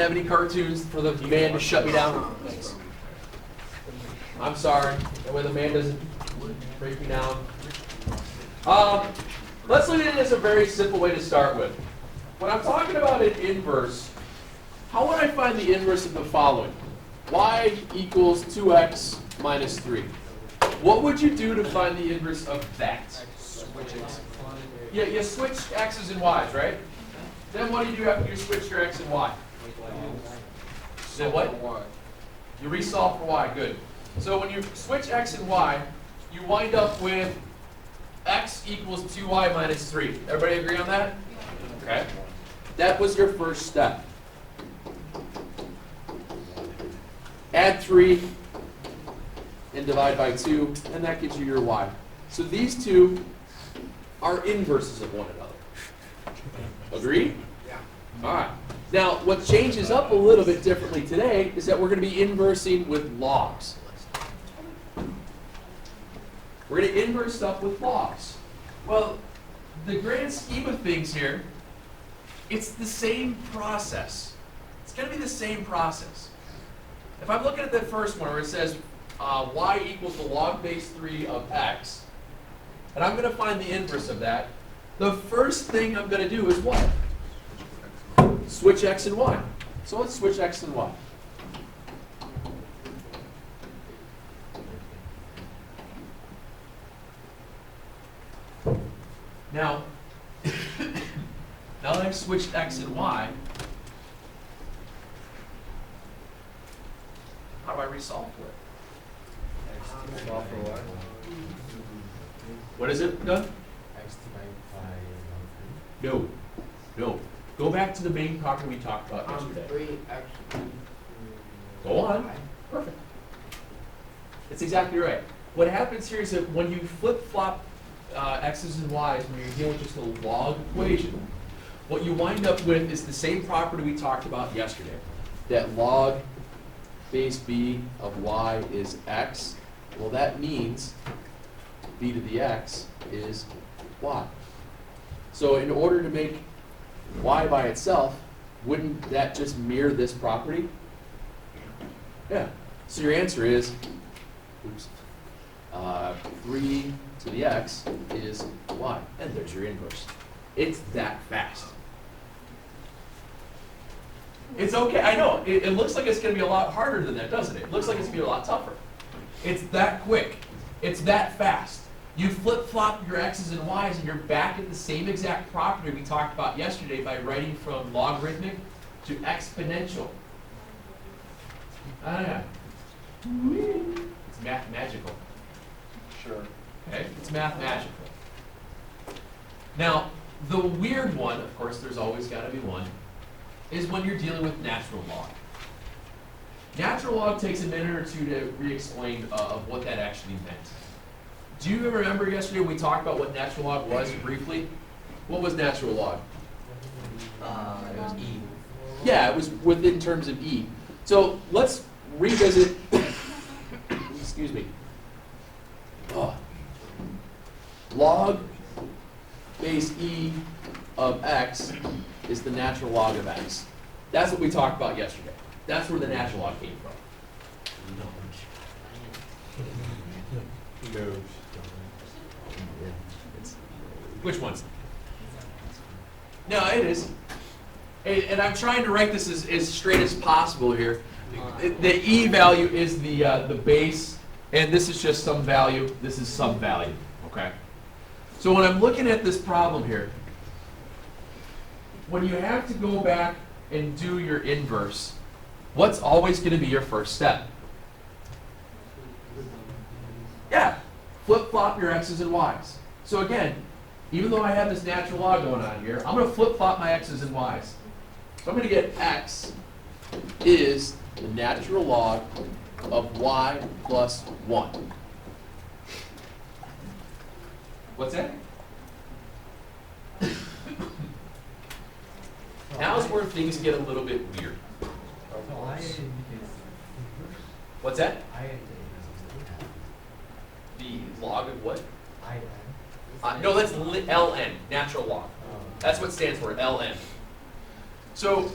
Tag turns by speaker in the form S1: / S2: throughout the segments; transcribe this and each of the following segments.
S1: Have any cartoons for the man to shut me down? Thanks. I'm sorry. That way the man doesn't break me down. Let's look at it as a very simple way to start with. When I'm talking about an inverse, how would I find the inverse of the following? Y equals 2x minus 3. What would you do to find the inverse of that? Yeah, you switch x's and y's, right? Then what do you do after you switch your x and y? Then what? You resolve for y, good. So when you switch x and y, you wind up with x equals 2y minus 3. Everybody agree on that? Okay. That was your first step. Add 3 and divide by 2, and that gives you your y. So these two are inverses of one another. Agreed? Yeah. All right. Now, what changes up a little bit differently today is that we're going to be inversing with logs. We're going to inverse stuff with logs. Well, the grand scheme of things here, it's the same process. It's going to be the same process. If I'm looking at the first one where it says y equals the log base 3 of x, and I'm going to find the inverse of that, the first thing I'm going to do is what? Switch x and y. So let's switch x and y. Now, now that I've switched x and y, how do I resolve for it?
S2: Solve for what?
S1: What is it, Doug?
S2: X divided by 1/3.
S1: No. No. Go back to the main problem we talked about yesterday.
S2: 3x.
S1: Go on. Perfect. That's exactly right. What happens here is that when you flip-flop x's and y's, when you're dealing with just a log equation, what you wind up with is the same property we talked about yesterday. That log base b of y is x. Well, that means b to the x is y. So in order to make y by itself, wouldn't that just mirror this property? Yeah. So your answer is, oops, 3 to the x is y. And there's your inverse. It's that fast. It's okay. I know. It looks like it's going to be a lot harder than that, doesn't it? It looks like it's going to be a lot tougher. It's that quick. It's that fast. You flip-flop your x's and y's, and you're back at the same exact property we talked about yesterday by writing from logarithmic to exponential. Ah, it's math magical.
S2: Sure.
S1: Okay, it's math magical. Now, the weird one, of course, there's always got to be one, is when you're dealing with natural log. Natural log takes a minute or two to re-explain of what that actually meant. Do you remember yesterday we talked about what natural log was briefly? What was natural log?
S2: It was E.
S1: Yeah, it was within terms of E. So let's revisit, excuse me. Log base E of x is the natural log of x. That's what we talked about yesterday. That's where the natural log came from.
S2: No.
S1: Which ones? No, it is. And I'm trying to write this as straight as possible here. The E value is the base, and this is just some value. This is some value, okay? So when I'm looking at this problem here, when you have to go back and do your inverse, what's always going to be your first step? Yeah, flip-flop your x's and y's. So again, even though I have this natural log going on here, I'm going to flip-flop my x's and y's. So I'm going to get x is the natural log of y plus 1. What's that? Now's where things get a little bit weird. What's that? The log of what? No, that's ln, natural log. That's what it stands for, ln. So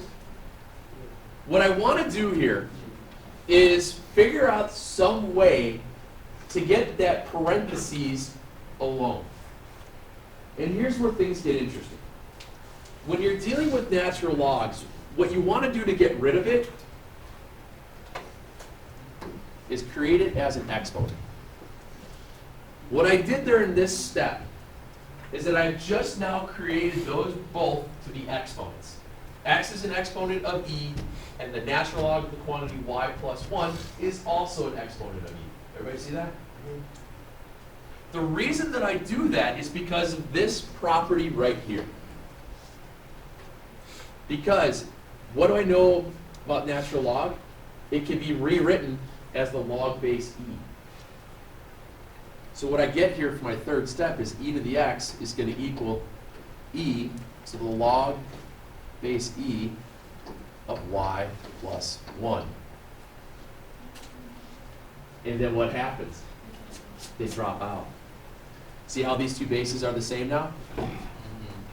S1: What I want to do here is figure out some way to get that parentheses alone. And here's where things get interesting. When you're dealing with natural logs, what you want to do to get rid of it is create it as an exponent. What I did there in this step is that I've just now created those both to be exponents. X is an exponent of e, and the natural log of the quantity y plus 1 is also an exponent of e. Everybody see that? The reason that I do that is because of this property right here. Because what do I know about natural log? It can be rewritten as the log base e. So what I get here for my third step is e to the x is going to equal e to the log base e of y plus 1. And then what happens? They drop out. See how these two bases are the same now?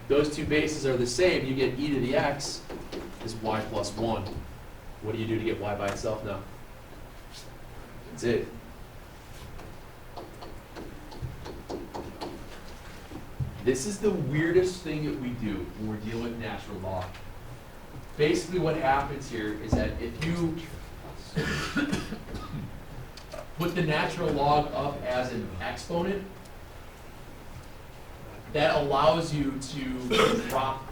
S1: Those two bases are the same. You get e to the x is y plus 1. What do you do to get y by itself now? That's it. This is the weirdest thing that we do when we're dealing with natural log. Basically what happens here is that if you put the natural log up as an exponent, that allows you to drop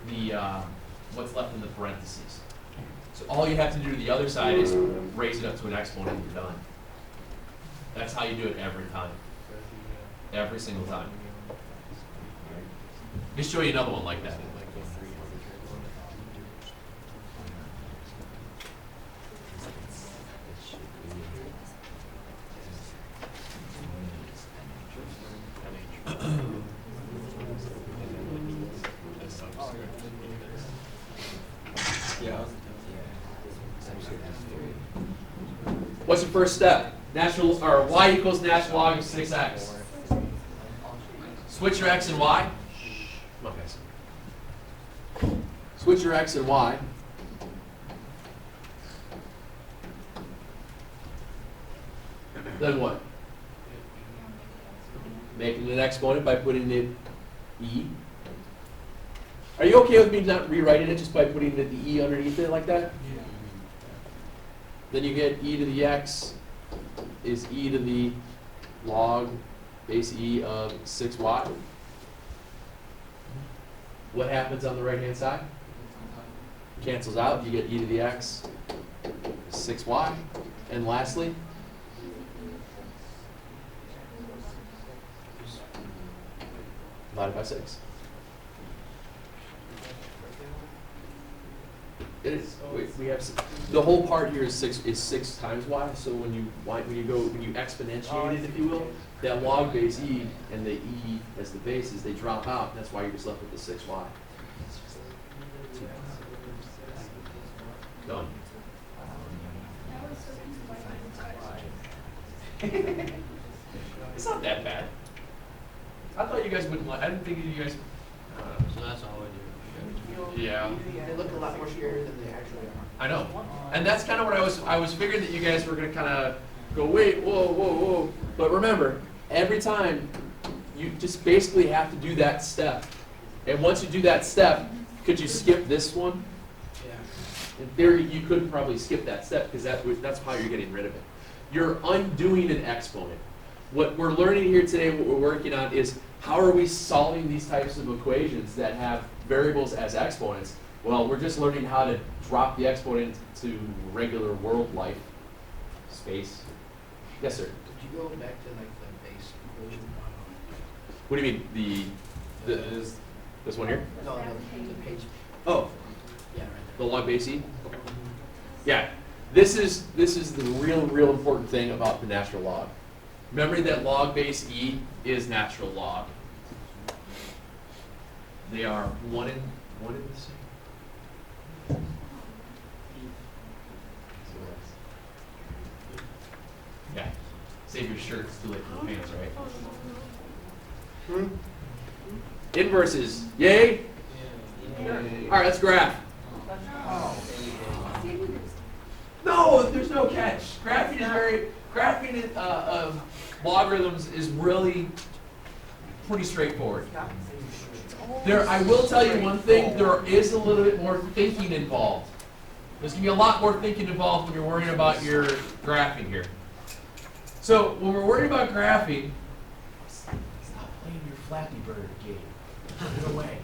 S1: the what's left in the parentheses. So all you have to do to the other side is raise it up to an exponent and you're done. That's how you do it every time. Every single time. Let me show you another one like that. What's the first step? Natural, or y equals natural log of 6x. Switch your x and y. Come on, guys. Switch your x and y. Then what? Making an exponent by putting it e. Are you okay with me not rewriting it just by putting the e underneath it like that?
S2: Yeah.
S1: Then you get e to the x is e to the log base e of 6y. What happens on the right-hand side? Cancels out. You get e to the x 6y. And lastly, divided by 6. It is. We have the whole part here is 6 times y. So when you exponentiate it, if you will, that log base e and the e as the bases, they drop out. And that's why you're just left with the 6y. Done. It's not that bad. I thought you guys wouldn't like. I didn't think you guys.
S2: So that's all I do.
S1: Yeah.
S3: They look a lot more scarier than they actually are.
S1: I know, and that's kind of what I was figuring that you guys were gonna kind of go, wait, whoa, whoa, whoa. But remember, every time you just basically have to do that step, and once you do that step, could you skip this one?
S3: Yeah.
S1: In theory, you could probably skip that step because that's how you're getting rid of it. You're undoing an exponent. What we're learning here today, what we're working on is how are we solving these types of equations that have variables as exponents? Well, we're just learning how to drop the exponent to regular world life space. Yes, sir.
S3: Did you go back to like the base equation?
S1: What do you mean? This one here?
S3: No, the page.
S1: Oh,
S3: Yeah, right
S1: the log base e? Okay. Yeah. This is the real important thing about the natural log. Remember that log base e is natural log. They are one in the same. Yeah. Save your shirt, it's too late for the pants, right? Inverses, yay? All right, let's graph. no catch. Graphing logarithms is really pretty straightforward. I will tell you one thing, there is a little bit more thinking involved. There's going to be a lot more thinking involved when you're worrying about your graphing here. So when we're worried about graphing, stop playing your Flappy Bird game. Put it away.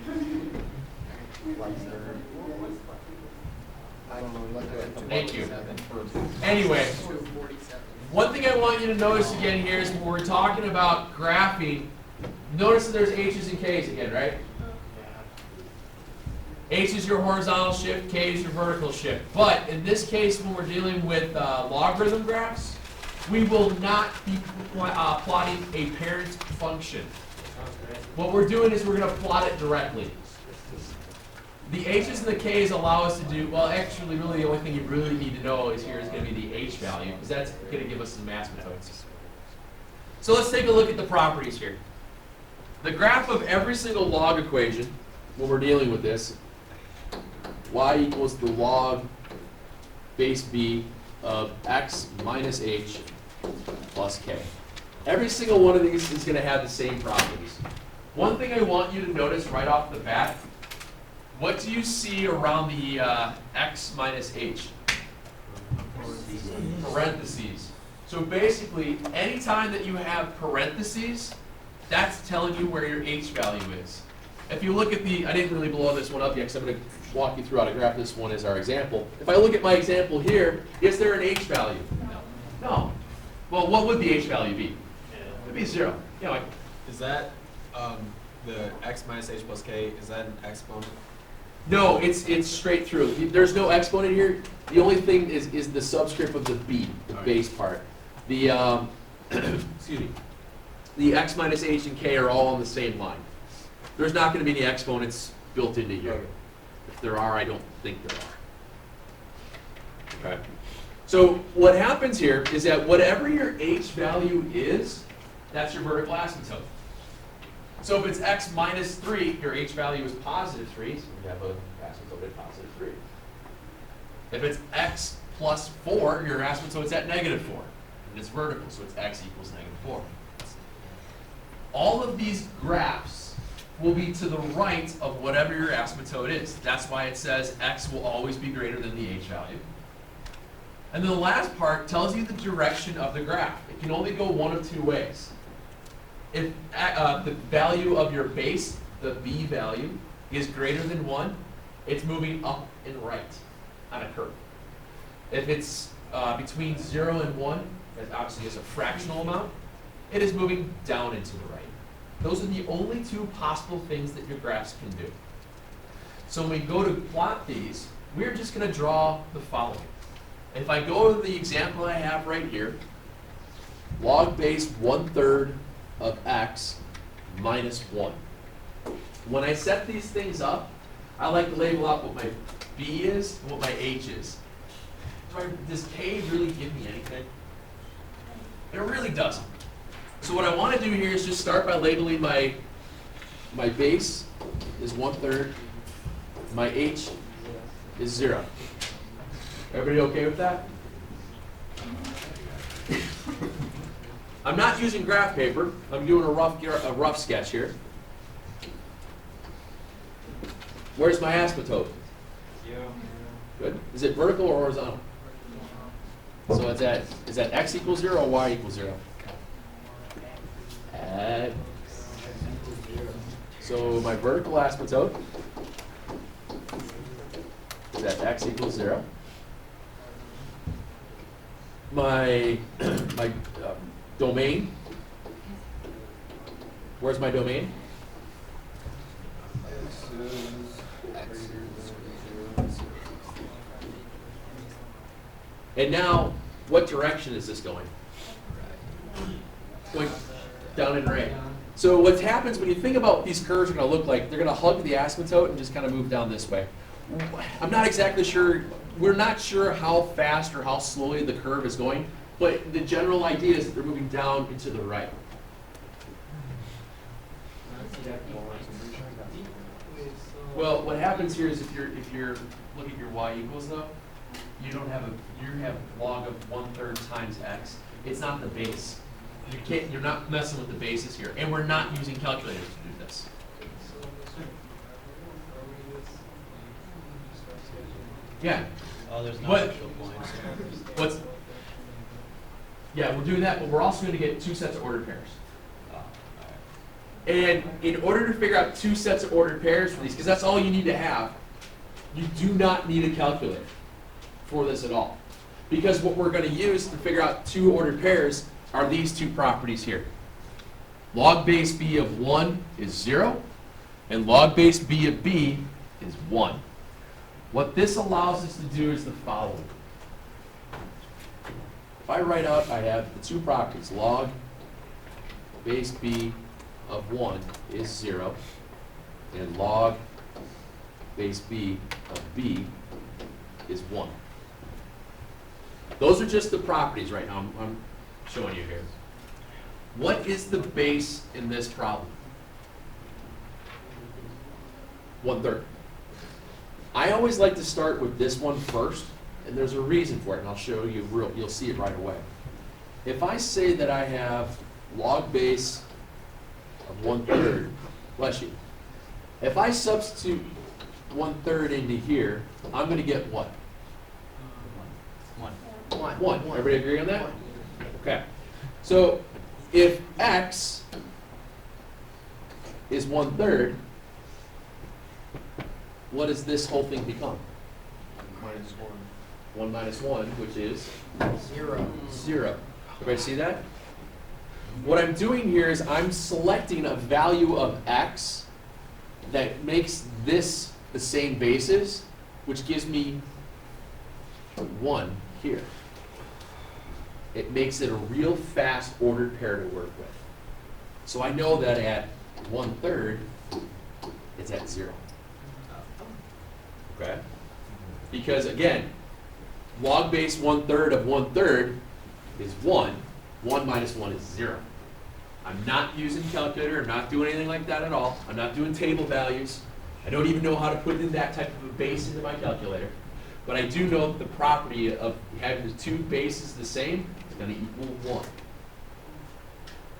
S1: Thank you. Anyway, one thing I want you to notice again here is when we're talking about graphing, notice that there's H's and K's again, right? H is your horizontal shift, K is your vertical shift. But in this case, when we're dealing with logarithm graphs, we will not be plotting a parent function. What we're doing is we're going to plot it directly. The H's and the K's allow us to do, well, actually, really the only thing you really need to know is here is going to be the H value, because that's going to give us some asymptotes. So let's take a look at the properties here. The graph of every single log equation, when we're dealing with this, y equals the log base b of x minus h plus k. Every single one of these is going to have the same properties. One thing I want you to notice right off the bat, what do you see around the x minus h? Parentheses. So basically, anytime that you have parentheses, that's telling you where your h value is. If you look at I didn't really blow this one up yet because I'm going to walk you through how to graph this one as our example. If I look at my example here, is there an h value? No. Well, what would the h value be? It would be 0. Yeah, like,
S4: Is that the x minus h plus k, is that an exponent?
S1: no, it's straight through. There's no exponent here. The only thing is the subscript of the b, the base part. The excuse me. The x minus h and k are all on the same line. There's not going to be any exponents built into here.
S4: Okay.
S1: If there are, I don't think there are. Okay. So what happens here is that whatever your h value is, that's your vertical asymptote. So if it's x minus 3, your h value is positive 3, so you have an asymptote at positive 3. If it's x plus 4, your asymptote's at negative 4. And it's vertical, so it's x equals negative 4. All of these graphs will be to the right of whatever your asymptote is. That's why it says x will always be greater than the h value. And then the last part tells you the direction of the graph. It can only go one of two ways. If the value of your base, the b value, is greater than 1, it's moving up and right on a curve. If it's between 0 and 1, that obviously is a fractional amount, it is moving down and to the right. Those are the only two possible things that your graphs can do. So when we go to plot these, we're just going to draw the following. If I go to the example I have right here, log base 1/3 of x minus 1. When I set these things up, I like to label out what my b is and what my h is. Does k really give me anything? It really doesn't. So what I want to do here is just start by labeling my base is 1/3, my h is 0. Everybody okay with that? I'm not using graph paper. I'm doing a rough sketch here. Where's my asymptote? Good. Is it vertical or horizontal? So is that x equals 0 or y equals 0? So my vertical asymptote is at x equals 0. My domain. Where's my domain? And now, what direction is this going? It's going down and right. So what happens when you think about what these curves are going to look like, they're going to hug the asymptote and just kind of move down this way. I'm not exactly sure. We're not sure how fast or how slowly the curve is going, but the general idea is that they're moving down and to the right. Well, what happens here is if you're look at your y equals though, you don't have you have log of 1/3 times x. It's not the base. You're not messing with the bases here, and we're not using calculators to do this. Yeah.
S2: Oh, there's no
S1: But-
S2: actual points.
S1: What's? Yeah, we're doing that, but we're also going to get two sets of ordered pairs.
S2: Oh, alright.
S1: And in order to figure out two sets of ordered pairs for these, because that's all you need to have, you do not need a calculator for this at all. Because what we're going to use to figure out two ordered pairs are these two properties here. Log base b of 1 is 0, and log base b of b is 1. What this allows us to do is the following. If I write out, I have the two properties, log base b of 1 is 0, and log base b of b is 1. Those are just the properties right now I'm showing you here. What is the base in this problem? 1/3. I always like to start with this one first, and there's a reason for it, and I'll show you, you'll see it right away. If I say that I have log base of 1/3, bless you. If I substitute 1/3 into here, I'm going to get what?
S2: 1.
S1: 1. Everybody agree on that? Okay. So if x is 1/3, what does this whole thing become?
S4: Minus 1.
S1: 1 minus 1, which is
S3: 0.
S1: 0. Everybody see that? What I'm doing here is I'm selecting a value of x that makes this the same basis, which gives me 1 here. It makes it a real fast ordered pair to work with. So I know that at 1/3, it's at 0. Okay? Because again, log base 1/3 of 1/3 is 1. 1 minus 1 is 0. I'm not using calculator. I'm not doing anything like that at all. I'm not doing table values. I don't even know how to put in that type of a base into my calculator. But I do know that the property of having the two bases the same is going to equal 1.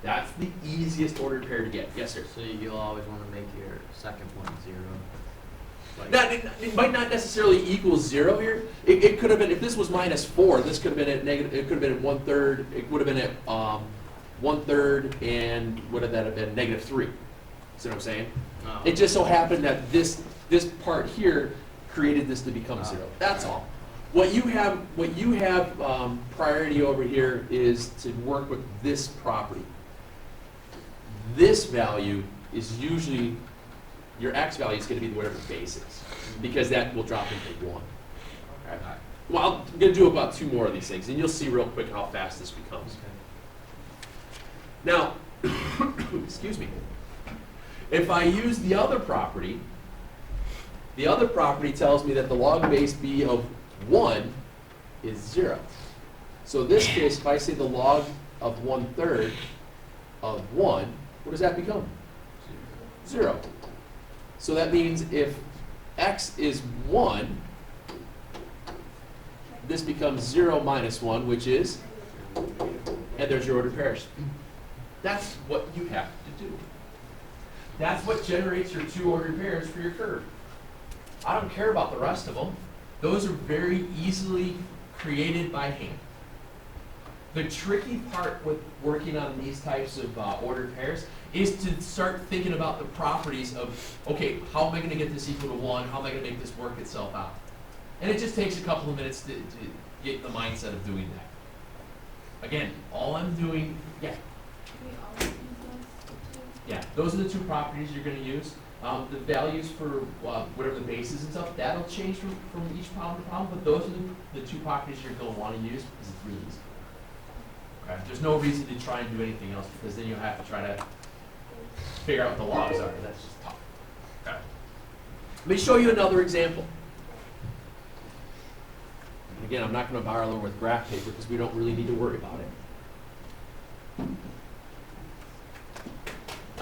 S1: That's the easiest ordered pair to get. Yes, sir?
S2: So you'll always want to make your second point 0. Like,
S1: It might not necessarily equal 0 here. It could have been, if this was minus 4, this could have been at negative, it could have been at 1/3, it would have been at 1/3, and what would that have been? Negative 3. See what I'm saying?
S2: oh.
S1: It just so happened that this part here created this to become 0. That's all. What you have priority over here is to work with this property. This value is usually, your x value is going to be whatever the base is, because that will drop into 1. Okay? Well, I'm going to do about 2 more of these things, and you'll see real quick how fast this becomes. Now, excuse me, if I use the other property tells me that the log base b of 1 is 0. So in this case, if I say the log of 1/3 of 1, what does that become? 0. So that means if x is 1, this becomes 0 minus 1, which is, and there's your ordered pairs. That's what you have to do. That's what generates your 2 ordered pairs for your curve. I don't care about the rest of them. Those are very easily created by hand. The tricky part with working on these types of ordered pairs is to start thinking about the properties of, okay, how am I going to get this equal to 1? How am I going to make this work itself out? And it just takes a couple of minutes to get the mindset of doing that. Again, all I'm doing, yeah. Yeah, those are the 2 properties you're going to use. The values for whatever the base is and stuff, that'll change from each problem to problem, but those are the 2 properties you're going to want to use because it's really easy. Okay? There's no reason to try and do anything else because then you'll have to try to figure out what the logs are. That's just tough. Okay. Let me show you another example. And again, I'm not going to borrow with graph paper because we don't really need to worry about it.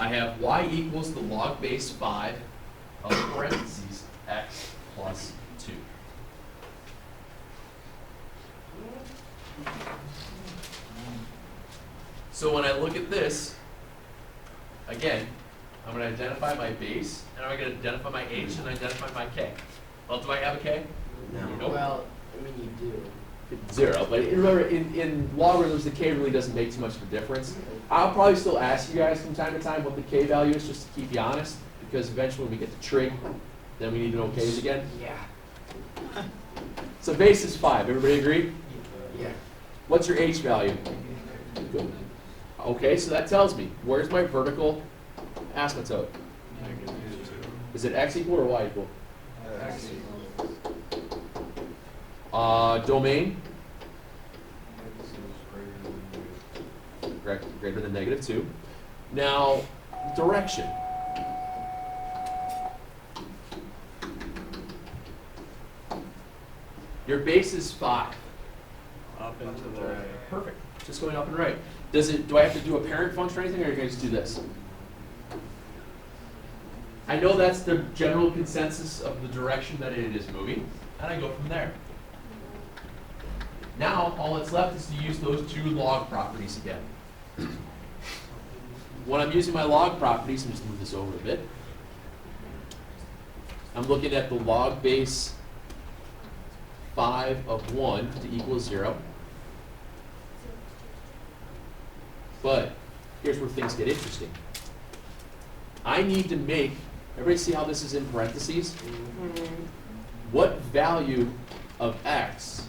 S1: I have y equals the log base 5 of parentheses x plus 2. So when I look at this, again, I'm going to identify my base, and I'm going to identify my h, and identify my k. Well, do I have a k?
S2: No.
S1: Nope.
S3: Well, I mean, you do.
S1: It's 0, but remember, in logarithms, the k really doesn't make too much of a difference. I'll probably still ask you guys from time to time what the k value is, just to keep you honest, because eventually when we get to trig, then we need to know k's again.
S3: Yeah.
S1: So base is 5. Everybody agree?
S3: Yeah.
S1: What's your h value? Good. Okay, so that tells me, where's my vertical asymptote? Is it x equal or y equal? Domain? Greater than -2. Now, direction. Your base is 5.
S4: Up and to the right.
S1: Perfect. Just going up and right. Do I have to do a parent function or anything, or can I just do this? I know that's the general consensus of the direction that it is moving, and I go from there. Now, all that's left is to use those two log properties again. When I'm using my log properties, I'm just move this over a bit. I'm looking at the log base 5 of 1 to equal 0. But here's where things get interesting. I need to make, everybody see how this is in parentheses? What value of x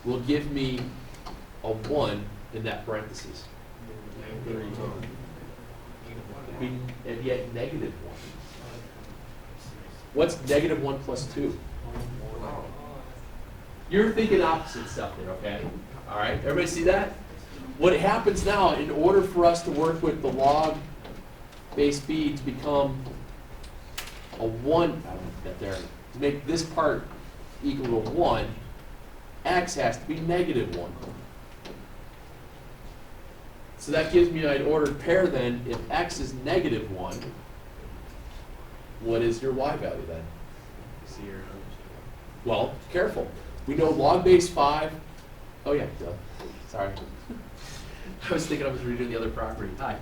S1: will give me a 1 in that parentheses? It'd be at -1. What's -1 plus 2? You're thinking opposite stuff there, okay? All right, everybody see that? What happens now, in order for us to work with the log base b to become a 1, I don't get there, to make this part equal to 1, x has to be -1. So that gives me an ordered pair then. If x is -1, what is your y value then?
S4: 0.
S1: Well, careful. We know log base 5. Oh yeah, duh. Sorry. I was thinking I was redoing the other property. Hi.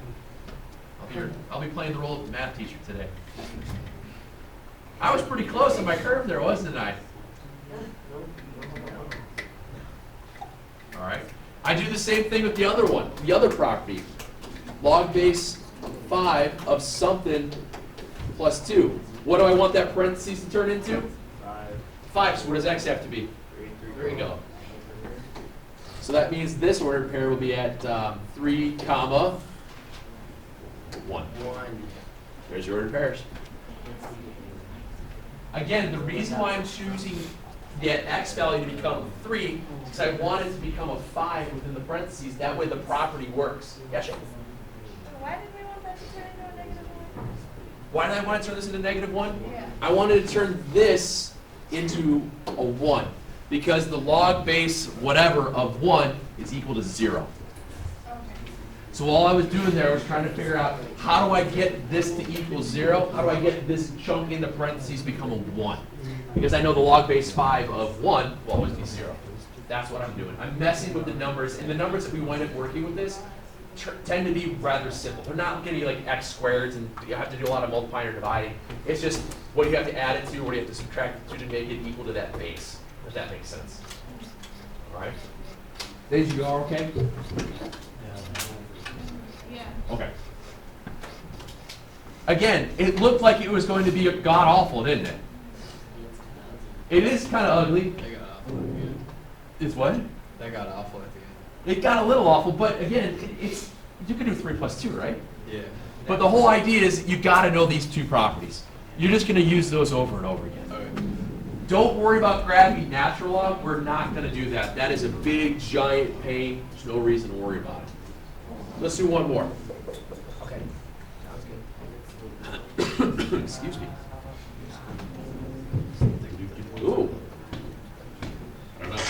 S1: I'll be playing the role of the math teacher today. I was pretty close on my curve there, wasn't I? All right. I do the same thing with the other one, the other property. Log base 5 of something plus 2. What do I want that parentheses to turn into? 5. So what does x have to be? 3. Go. So that means this ordered pair will be at 3, comma 1. There's your ordered pairs. Again, the reason why I'm choosing that x value to become 3 is because I want it to become a 5 within the parentheses. That way the property works. Yeah, sure.
S5: Why did we want that to turn into a -1?
S1: Why did I want to turn this into -1?
S5: Yeah.
S1: I wanted to turn this into a 1 because the log base whatever of 1 is equal to 0.
S5: Okay.
S1: So all I was doing there was trying to figure out how do I get this to equal 0? How do I get this chunk in the parentheses become a 1? Because I know the log base 5 of 1 will always be 0. That's what I'm doing. I'm messing with the numbers, and the numbers that we wind up working with this tend to be rather simple. They're not going to be like x squareds and you have to do a lot of multiplying or dividing. It's just what do you have to add it to, what do you have to subtract it to make it equal to that base, if that makes sense. All right? Did you all okay?
S5: Yeah.
S1: Okay. Again, it looked like it was going to be god-awful, didn't it? It is kind of ugly.
S4: They got awful at the end.
S1: It's what?
S4: They got awful at the end.
S1: It got a little awful, but again, it's you can do 3 plus 2, right?
S4: Yeah.
S1: But the whole idea is you got to know these two properties. You're just going to use those over and over again.
S4: Okay.
S1: Don't worry about grabbing natural log. We're not going to do that. That is a big, giant pain. There's no reason to worry about it. Let's do one more.
S3: Okay. Sounds good.
S1: Excuse me. Ooh. I don't know.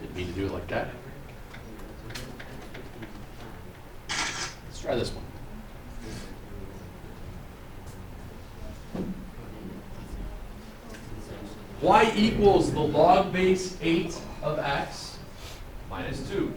S1: Didn't mean to do it like that. Let's try this one. Y equals the log base 8 of x minus 2.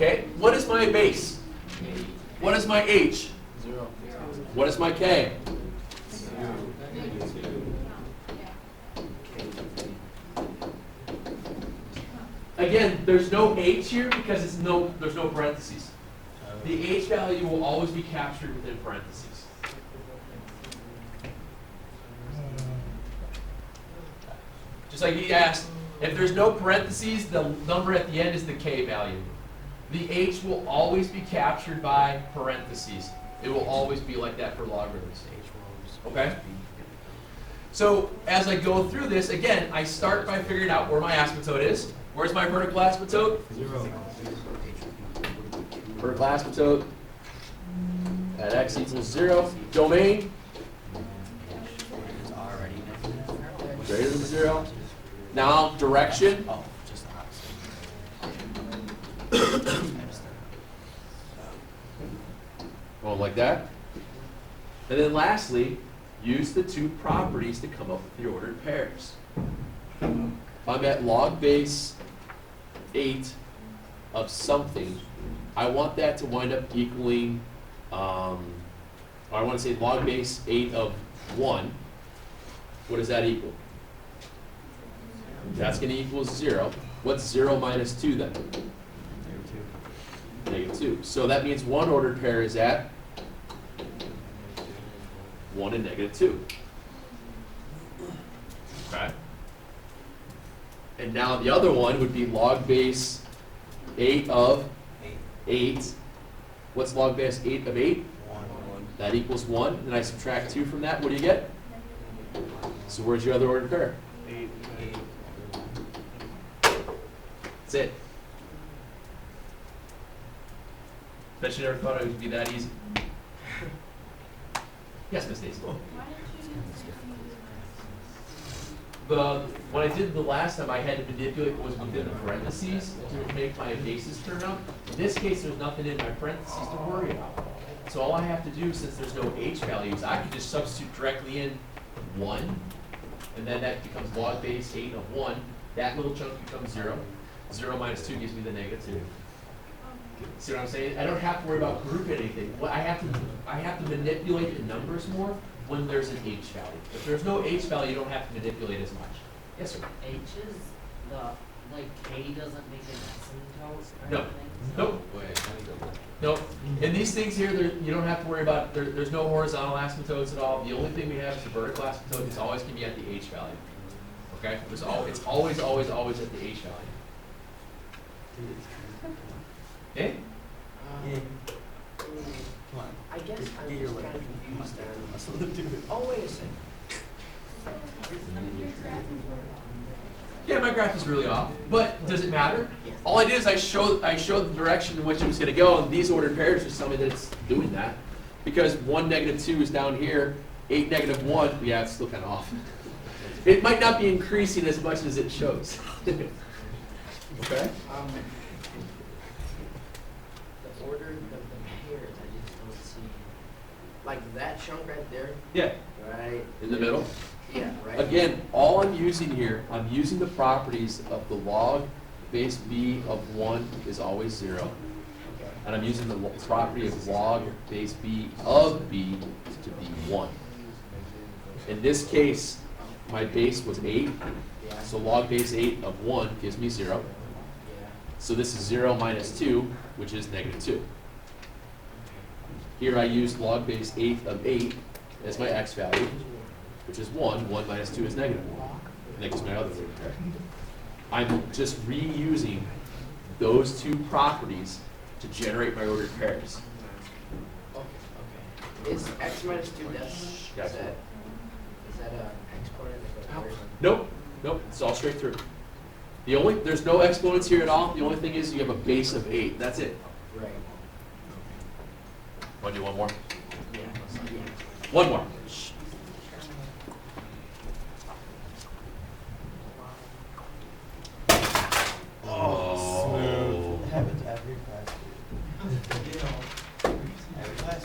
S1: Okay, what is my base? What is my H?
S4: 0.
S1: What is my K? Again, there's no H here because there's no parentheses. The H value will always be captured within parentheses. Just like he asked, if there's no parentheses, the number at the end is the K value. The H will always be captured by parentheses. It will always be like that for logarithms. Okay? So as I go through this, again, I start by figuring out where my asymptote is. Where's my vertical asymptote?
S4: 0.
S1: Vertical asymptote at x equals 0. Domain greater than 0. Now direction.
S2: Oh, just the opposite.
S1: Going like that. And then lastly, use the two properties to come up with the ordered pairs. If I'm at log base 8 of something, I want that to wind up equaling, or I want to say log base 8 of 1. What does that equal? That's going to equal 0. What's 0 minus 2 then? Negative 2. So that means one ordered pair is at 1 and negative 2. Okay. And now the other one would be log base 8 of 8. What's log base 8 of 8?
S4: 1.
S1: That equals 1. Then I subtract 2 from that. What do you get? So where's your other ordered pair?
S4: 8.
S1: That's it. Bet you never thought it would be that easy. Yes, Miss Stacy. When I did the last time, I had to manipulate what was within the parentheses to make my bases turn up. In this case, there's nothing in my parentheses to worry about. So all I have to do, since there's no H values, I can just substitute directly in 1, and then that becomes log base 8 of 1. That little chunk becomes 0. 0 minus 2 gives me the negative 2. See what I'm saying? I don't have to worry about grouping anything. What I have to manipulate the numbers more when there's an H value. If there's no H value, you don't have to manipulate as much. Yes, sir.
S6: H is K doesn't make an asymptote or
S1: No.
S6: anything?
S1: Nope. Nope. In these things here, you don't have to worry about, there's no horizontal asymptotes at all. The only thing we have is the vertical asymptote. It's always going to be at the H value. Okay? It's always, always, always at the H value. Okay?
S3: I guess I'm just kind of confused on. Oh, wait a second.
S1: Yeah, my graph is really off, but does it matter? All I did is I showed the direction in which it was going to go, and these ordered pairs just tell me that it's doing that. Because 1, negative 2 is down here, 8, negative 1, yeah, it's still kind of off. It might not be increasing as much as it shows. Okay?
S3: The order of the pairs, I just don't see. Like that chunk right there,
S1: Yeah,
S3: right?
S1: in the middle.
S3: Yeah, right.
S1: Again, all I'm using here, I'm using the properties of the log base b of 1 is always 0.
S3: Okay.
S1: And I'm using the property of log base b of b to be 1. In this case, my base was 8,
S3: Yeah.
S1: so log base 8 of 1 gives me 0.
S3: Yeah.
S1: So this is 0 minus 2, which is negative 2. Here I used log base 8 of 8 as my x value, which is 1. 1 minus 2 is negative 1. And that gives my other ordered pair. I'm just reusing those two properties to generate my ordered pairs.
S3: Okay. Is x minus 2, is
S1: Gotcha.
S3: that an exponent or a
S1: Nope, nope, it's all straight through. There's no exponents here at all. The only thing is you have a base of 8. That's it.
S3: Right.
S1: Want to do one more?
S3: Yeah. Yeah.
S1: One more. Oh.
S7: Happens every class. Every class.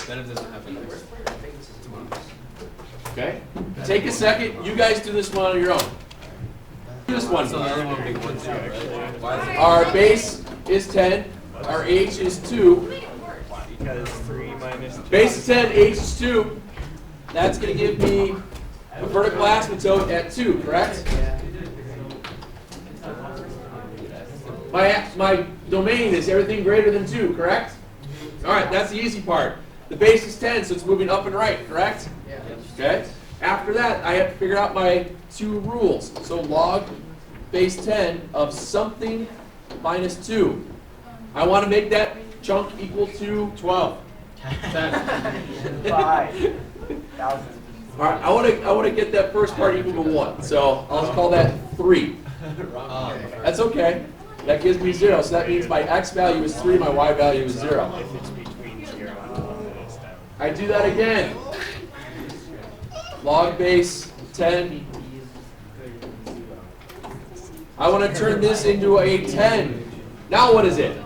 S4: Then it doesn't happen
S3: The
S4: next.
S3: worst part, I think this is 2 months.
S1: Okay. Take a second. You guys do this one on your own. Do this one.
S4: So the other one being 1, 0, right? Why is it?
S1: Our base is 10. Our h is 2.
S7: Because 3 minus 2.
S1: Base is 10, h is 2. That's going to give me a vertical asymptote at 2, correct? My domain is everything greater than 2, correct? All right, that's the easy part. The base is 10, so it's moving up and right, correct? Okay. After that, I have to figure out my 2 rules. So log base 10 of something minus 2. I want to make that chunk equal to 12.
S7: 5,000.
S1: All right, I want to get that first part equal to 1. So I'll call that 3. That's okay. That gives me 0. So that means my x value is 3, my y value is 0.
S7: If it's between 0 and 1, then it's down.
S1: I do that again. Log base 10. I want to turn this into a 10. Now what is it?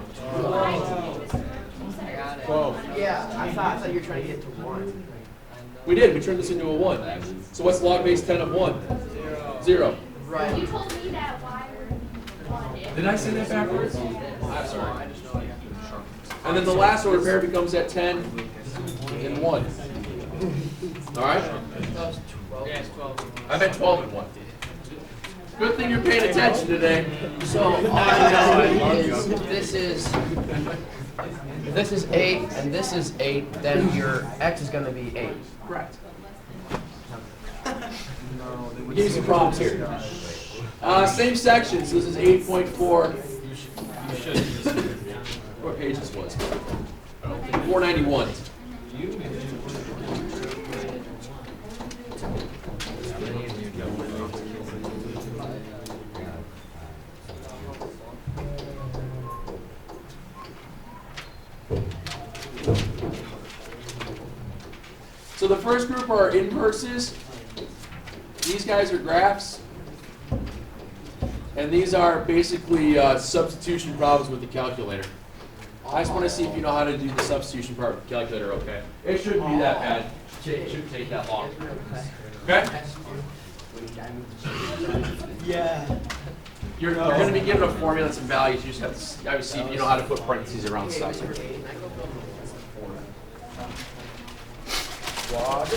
S3: 12. Yeah, I thought you were trying to get to 1.
S1: We did. We turned this into a 1. So what's log base 10 of 1? 0.
S3: Right.
S5: You told me that y would be 1.
S1: Did I say that backwards? I'm sorry. And then the last order pair becomes at 10 and 1. All right? I meant 12 and 1. Good thing you're paying attention today.
S3: So all I know is if this is 8 and this is 8, then your x is going to be 8.
S1: Correct. We'll give you some problems here. Same section, so this is 8.4. What page this was? 491. So the first group are inverses. These guys are graphs. And these are basically substitution problems with the calculator. I just want to see if you know how to do the substitution part with the calculator, okay? It shouldn't be that bad. It shouldn't take that long. Okay?
S7: Yeah.
S1: You're going to be given a formula and some values. You just have to see if you know how to put parentheses around stuff.
S7: What?